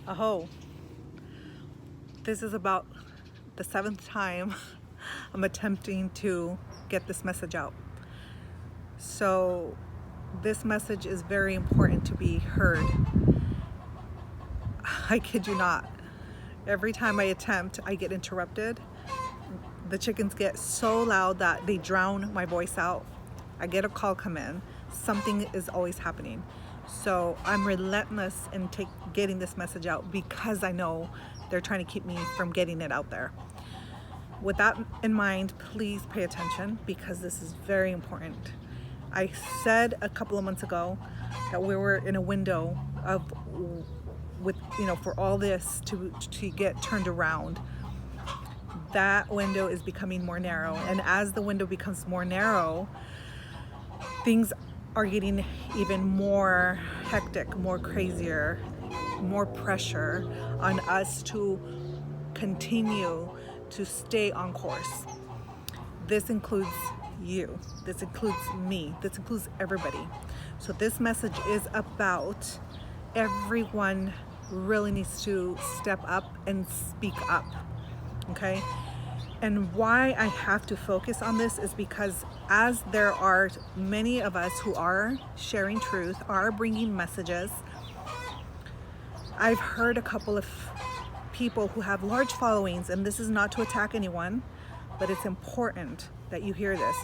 Aho, this is about the 7th time I'm attempting to get this message out. So this message is very important to be heard. I kid you not. Every time I attempt, I get interrupted. The chickens get so loud that they drown my voice out. I get a call come in. Something is always happening. So I'm relentless in getting this message out because I know they're trying to keep me from getting it out there. With that in mind, please pay attention because this is very important. I said a couple of months ago that we were in a window of, for all this to get turned around. That window is becoming more narrow, and as the window becomes more narrow, things are getting even more hectic, more crazier, more pressure on us to continue to stay on course. This includes you, this includes me, this includes everybody. So this message is about everyone really needs to step up and speak up, okay? And why I have to focus on this is because as there are many of us who are sharing truth, are bringing messages, I've heard a couple of people who have large followings, and this is not to attack anyone, but it's important that you hear this,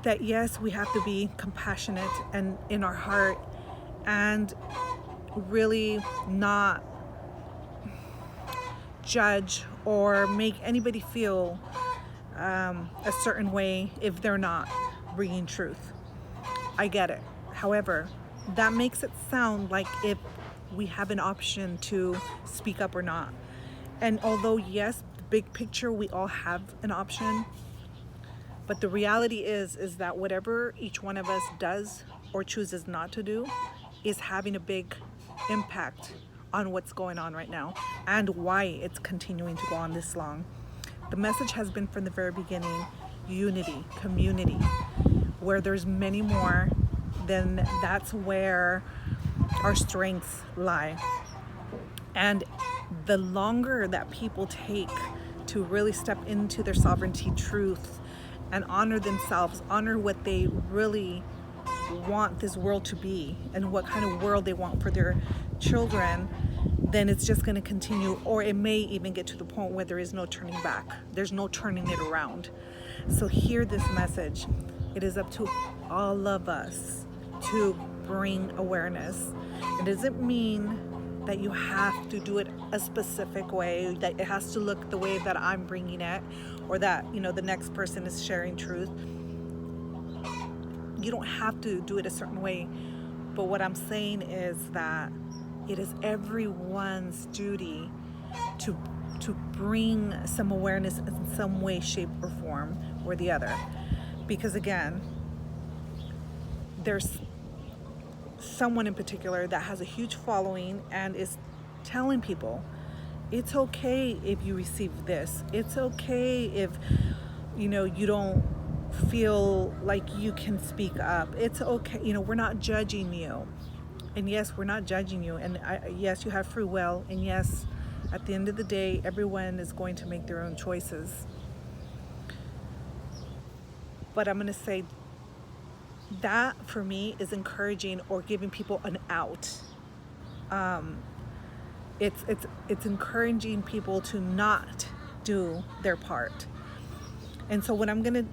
that yes, we have to be compassionate and in our heart and really not judge or make anybody feel a certain way if they're not bringing truth. I get it. However, that makes it sound like if we have an option to speak up or not. And although yes, the big picture, we all have an option, but the reality is that whatever each one of us does or chooses not to do is having a big impact on what's going on right now and why it's continuing to go on this long. The message has been from the very beginning, unity, community. Where there's many more, then that's where our strengths lie. And the longer that people take to really step into their sovereignty truth and honor themselves, honor what they really want this world to be and what kind of world they want for their children, then it's just going to continue, or it may even get to the point where there is no turning back. There's no turning it around. So hear this message. It is up to all of us to bring awareness. It doesn't mean that you have to do it a specific way, that it has to look the way that I'm bringing it, or that, the next person is sharing truth. You don't have to do it a certain way. But what I'm saying is that it is everyone's duty to bring some awareness in some way, shape, or form, or the other. Because again, there's someone in particular that has a huge following and is telling people, it's okay if you receive this. It's okay if, you don't feel like you can speak up. It's okay. We're not judging you. And yes, we're not judging you. And yes, you have free will. And yes, at the end of the day, everyone is going to make their own choices. But I'm going to say that for me is encouraging or giving people an out. It's encouraging people to not do their part. And so what I'm gonna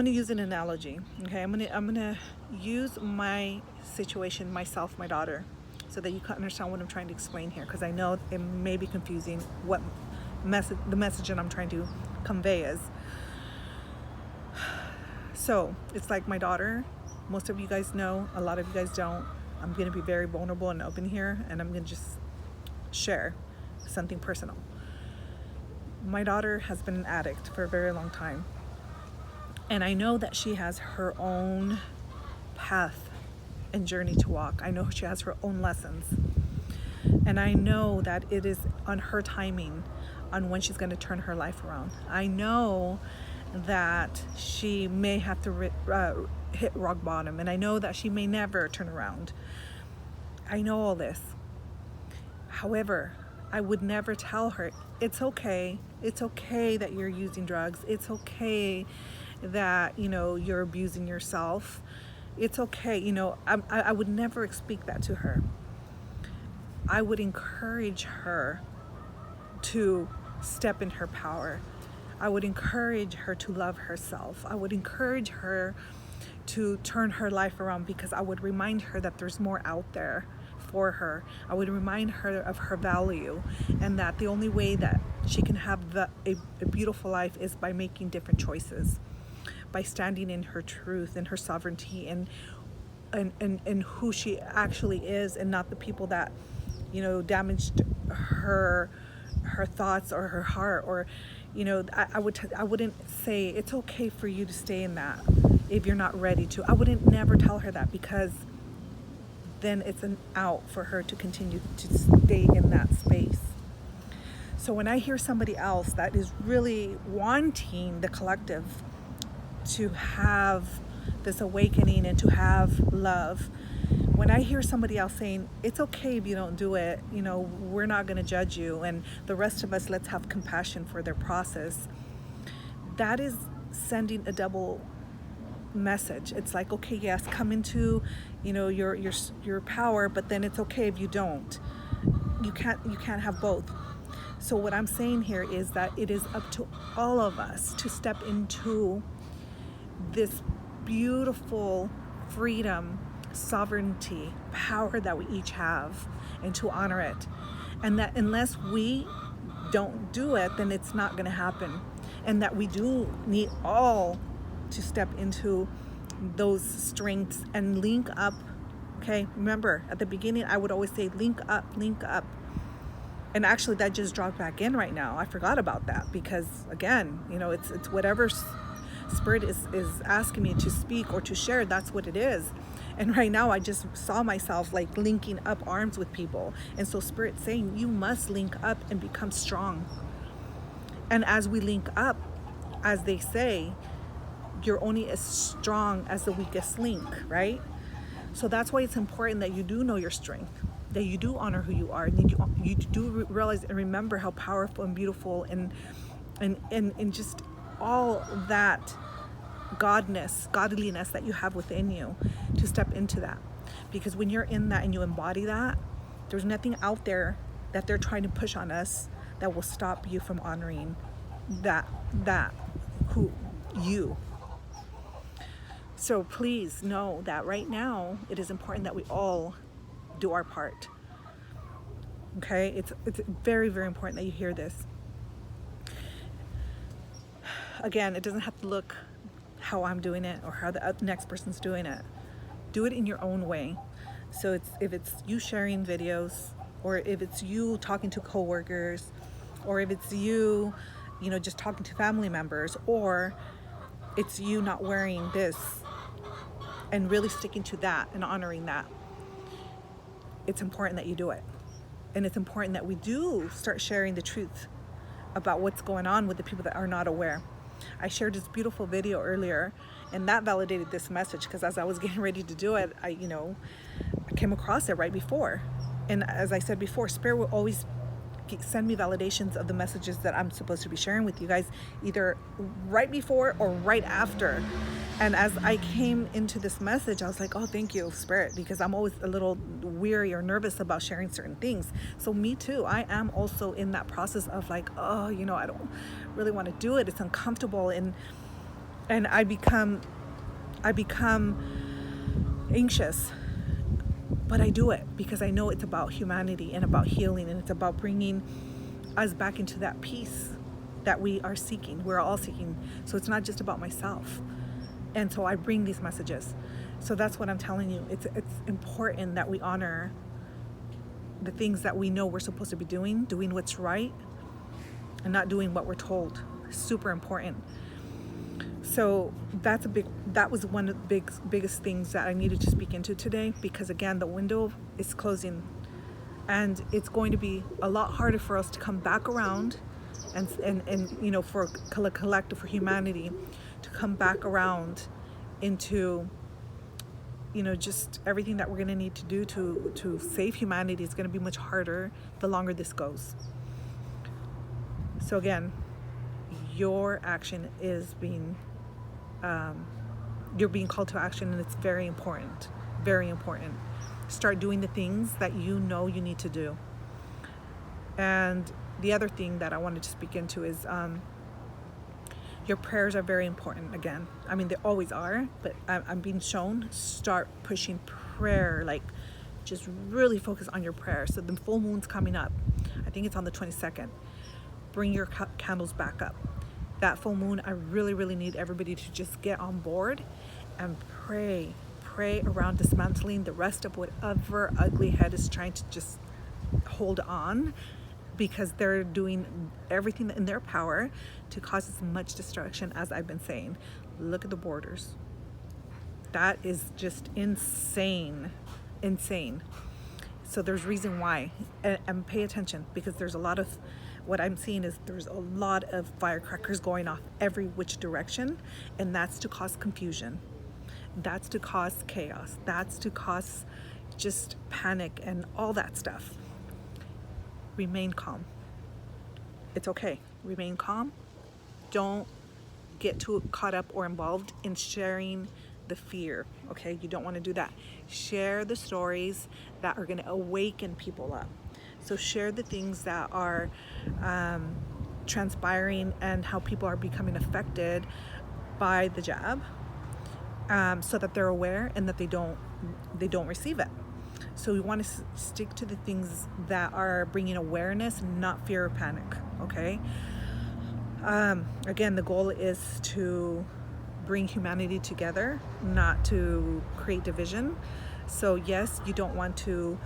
use an analogy. Okay, I'm gonna use my situation, myself, my daughter, so that you can understand what I'm trying to explain here, because I know it may be confusing what the message that I'm trying to convey is. So it's like my daughter. Most of you guys know, a lot of you guys don't. I'm gonna be very vulnerable and open here, and I'm gonna just share something personal. My daughter has been an addict for a very long time. And I know that she has her own path and journey to walk. I know she has her own lessons. And I know that it is on her timing on when she's going to turn her life around. I know that she may have to hit rock bottom, and I know that she may never turn around. I know all this. However, I would never tell her, it's okay. It's okay that you're using drugs. It's okay that, you're abusing yourself. It's okay. I would never speak that to her. I would encourage her to step in her power. I would encourage her to love herself. I would encourage her to turn her life around, because I would remind her that there's more out there for her. I would remind her of her value, and that the only way that she can have a beautiful life is by making different choices, by standing in her truth and her sovereignty and who she actually is, and not the people that damaged her thoughts or her heart. Or I wouldn't say it's okay for you to stay in that if you're not ready to. I wouldn't never tell her that, because then it's an out for her to continue to stay in that space. So when I hear somebody else that is really wanting the collective to have this awakening and to have love, when I hear somebody else saying, it's okay if you don't do it, we're not going to judge you, and the rest of us, let's have compassion for their process, that is sending a double message. It's like, okay, yes, come into your power, but then it's okay if you don't. You can't have both. So what I'm saying here is that it is up to all of us to step into this beautiful freedom, sovereignty, power that we each have, and to honor it. And that unless we don't do it, then it's not going to happen. And that we do need all to step into those strengths and link up. Okay, remember at the beginning I would always say link up. And actually that just dropped back in right now. I forgot about that, because again, it's whatever Spirit is asking me to speak or to share, that's what it is. And right now I just saw myself like linking up arms with people. And so Spirit's saying you must link up and become strong. And as we link up, as they say, you're only as strong as the weakest link, right? So that's why it's important that you do know your strength, that you do honor who you are, and you do realize and remember how powerful and beautiful and just all that godliness that you have within you, to step into that. Because when you're in that and you embody that, there's nothing out there that they're trying to push on us that will stop you from honoring that who you. So please know that right now it is important that we all do our part. Okay, it's very, very important that you hear this. Again, it doesn't have to look how I'm doing it or how the next person's doing it. Do it in your own way. So if it's you sharing videos, or if it's you talking to coworkers, or if it's you, just talking to family members, or it's you not wearing this and really sticking to that and honoring that, it's important that you do it. And it's important that we do start sharing the truth about what's going on with the people that are not aware. I shared this beautiful video earlier, and that validated this message, because as I was getting ready to do it, I came across it right before. And as I said before, Spirit will always send me validations of the messages that I'm supposed to be sharing with you guys, either right before or right after. And as I came into this message, I was like, oh, thank you, Spirit, because I'm always a little weary or nervous about sharing certain things. So me too, I am also in that process of like, oh, I don't really want to do it. It's uncomfortable. And I become anxious. But I do it because I know it's about humanity and about healing, and it's about bringing us back into that peace that we are seeking. We're all seeking. So it's not just about myself. And so I bring these messages. So that's what I'm telling you. It's important that we honor the things that we know we're supposed to be doing what's right, and not doing what we're told. Super important. So that was one of the biggest things that I needed to speak into today, because again, the window is closing, and it's going to be a lot harder for us to come back around and for collective, for humanity to come back around into just everything that we're going to need to do to save humanity is going to be much harder the longer this goes. So again, your action is you're being called to action, and it's very important. Very important. Start doing the things that you know you need to do. And the other thing that I wanted to speak into is your prayers are very important again. I mean, they always are, but I'm being shown, start pushing prayer, like just really focus on your prayer. So the full moon's coming up. I think it's on the 22nd. Bring your candles back up. That full moon, I really, really need everybody to just get on board and pray around dismantling the rest of whatever ugly head is trying to just hold on, because they're doing everything in their power to cause as much destruction as I've been saying. Look at the borders. That is just insane. So there's reason why, and pay attention, because there's a lot of, what I'm seeing is there's a lot of firecrackers going off every which direction, and that's to cause confusion. That's to cause chaos. That's to cause just panic and all that stuff. Remain calm. It's okay. Remain calm. Don't get too caught up or involved in sharing the fear, okay? You don't want to do that. Share the stories that are going to awaken people up. So share the things that are transpiring and how people are becoming affected by the jab, so that they're aware and that they don't receive it. So we want to stick to the things that are bringing awareness, not fear or panic, okay? Again, the goal is to bring humanity together, not to create division. So yes, you don't want to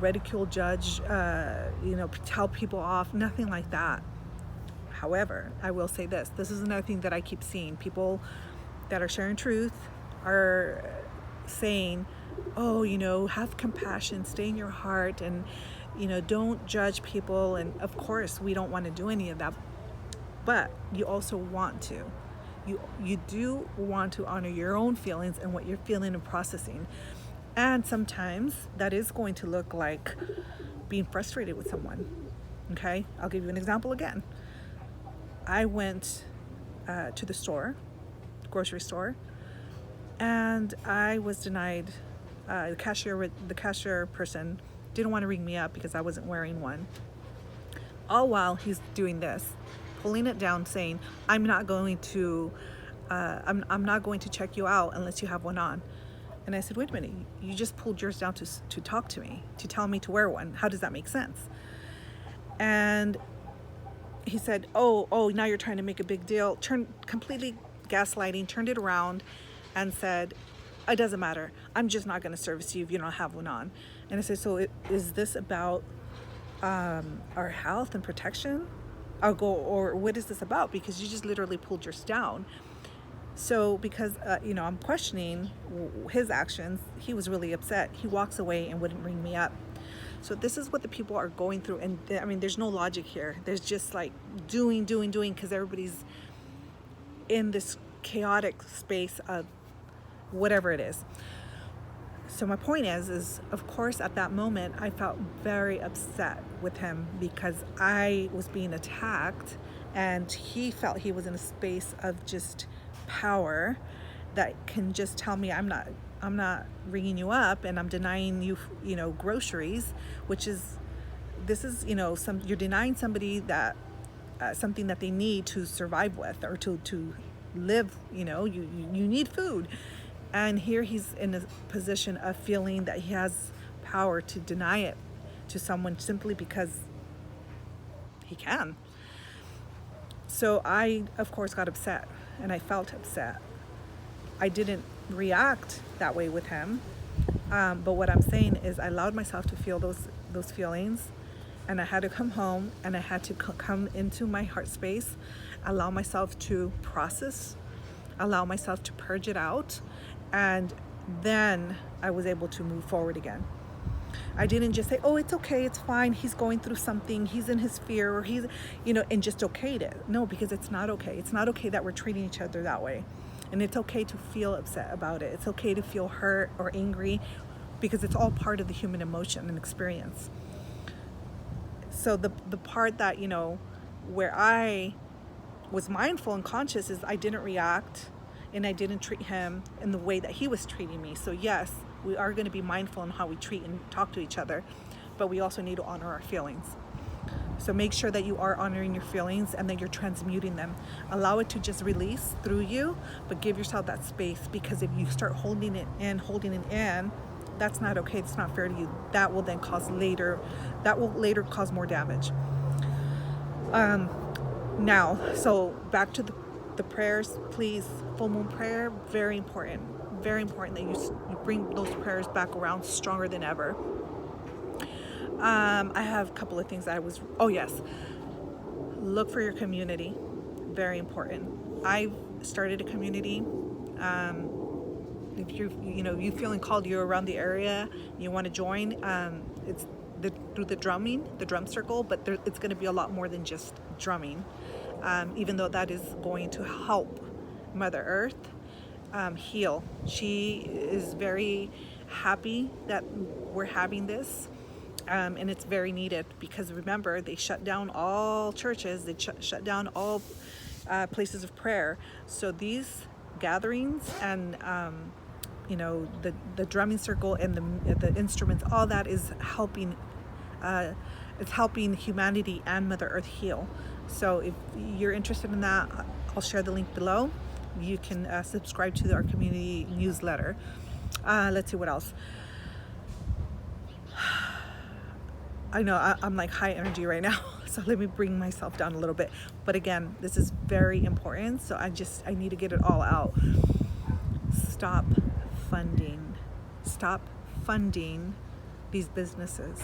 ridicule, judge, tell people off, nothing like that. However, I will say this is another thing that I keep seeing. People that are sharing truth are saying, oh, have compassion, stay in your heart, and, don't judge people. And of course, we don't want to do any of that. But you also want to. You do want to honor your own feelings and what you're feeling and processing. And sometimes that is going to look like being frustrated with someone. Okay? I'll give you an example again. I went to the grocery store, and I was denied. The cashier person didn't want to ring me up because I wasn't wearing one. All while he's doing this, pulling it down, saying, I'm not going to check you out unless you have one on. And I said, wait a minute, you just pulled yours down to talk to me, to tell me to wear one. How does that make sense? And he said, oh, now you're trying to make a big deal. Completely gaslighting, turned it around and said, it doesn't matter. I'm just not going to service you if you don't have one on. And I said, so is this about our health and protection? Or what is this about? Because you just literally pulled yours down. So because, I'm questioning his actions, he was really upset. He walks away and wouldn't ring me up. So this is what the people are going through. And I mean, there's no logic here. There's just like doing, because everybody's in this chaotic space of whatever it is. So my point is of course at that moment I felt very upset with him because I was being attacked, and he felt he was in a space of just power that can just tell me I'm not ringing you up and I'm denying you groceries, which is you're denying somebody that something that they need to survive with or to live. You need food. And here he's in a position of feeling that he has power to deny it to someone simply because he can. So I, of course, got upset, and I felt upset. I didn't react that way with him, but what I'm saying is I allowed myself to feel those feelings, and I had to come home, and I had to come into my heart space, allow myself to process, allow myself to purge it out, and then I was able to move forward again. I didn't just say, oh, it's okay, it's fine, he's going through something, he's in his fear, or he's, and just okayed it. No, because it's not okay. It's not okay that we're treating each other that way. And it's okay to feel upset about it. It's okay to feel hurt or angry, because it's all part of the human emotion and experience. So the part that, where I was mindful and conscious is I didn't react, and I didn't treat him in the way that he was treating me. So yes, we are going to be mindful in how we treat and talk to each other, but we also need to honor our feelings. So make sure that you are honoring your feelings and that you're transmuting them. Allow it to just release through you, but give yourself that space, because if you start holding it in, that's not okay. It's not fair to you. That will later cause more damage. Now, so back to the prayers, please. Full moon prayer, very important. Very important that you bring those prayers back around stronger than ever. I have a couple of things look for your community. Very important. I've started a community. If you feeling called, you're around the area, you want to join, it's through the drum circle, but it's going to be a lot more than just drumming. Even though that is going to help Mother Earth heal. She is very happy that we're having this. And it's very needed, because remember, they shut down all churches, they shut down all places of prayer. So these gatherings and the drumming circle and the instruments, all that is helping. It's helping humanity and Mother Earth heal. So if you're interested in that, I'll share the link below. You can subscribe to our community newsletter. Let's see what else. I know I'm like high energy right now, so let me bring myself down a little bit. But again, this is very important, so I need to get it all out. Stop funding these businesses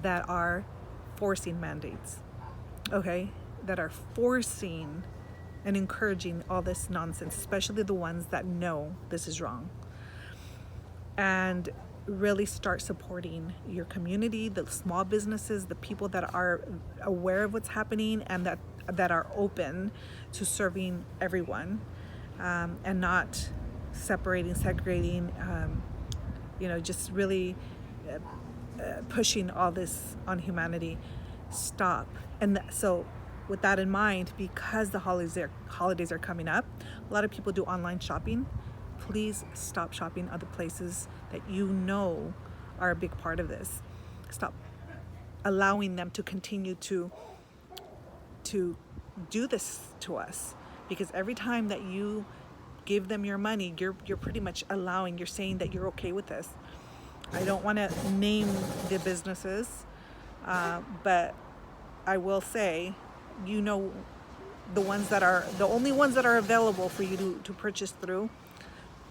that are forcing mandates, okay? That are forcing and encouraging all this nonsense, especially the ones that know this is wrong. And really start supporting your community, the small businesses, the people that are aware of what's happening and that are open to serving everyone, and not segregating, just really pushing all this on humanity. Stop. And so with that in mind, because the holidays are coming up, a lot of people do online shopping. Please stop shopping other places that are a big part of this. Stop allowing them to continue to do this to us, because every time that you give them your money, you're pretty much you're saying that you're okay with this. I don't want to name the businesses, but I will say, the only ones that are available for you to purchase through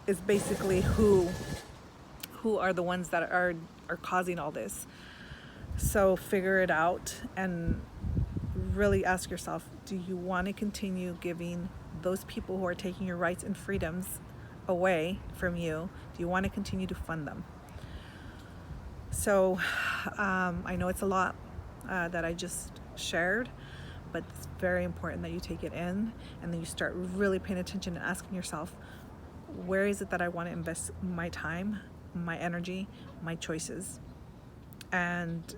is basically who are the ones that are causing all this. So figure it out and really ask yourself, do you want to continue giving those people who are taking your rights and freedoms away from you? Do you want to continue to fund them? So I know it's a lot that I just shared, but it's very important that you take it in and then you start really paying attention and asking yourself, where is it that I want to invest my time, my energy, my choices, and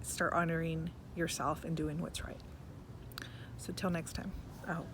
start honoring yourself and doing what's right. So till next time, I hope.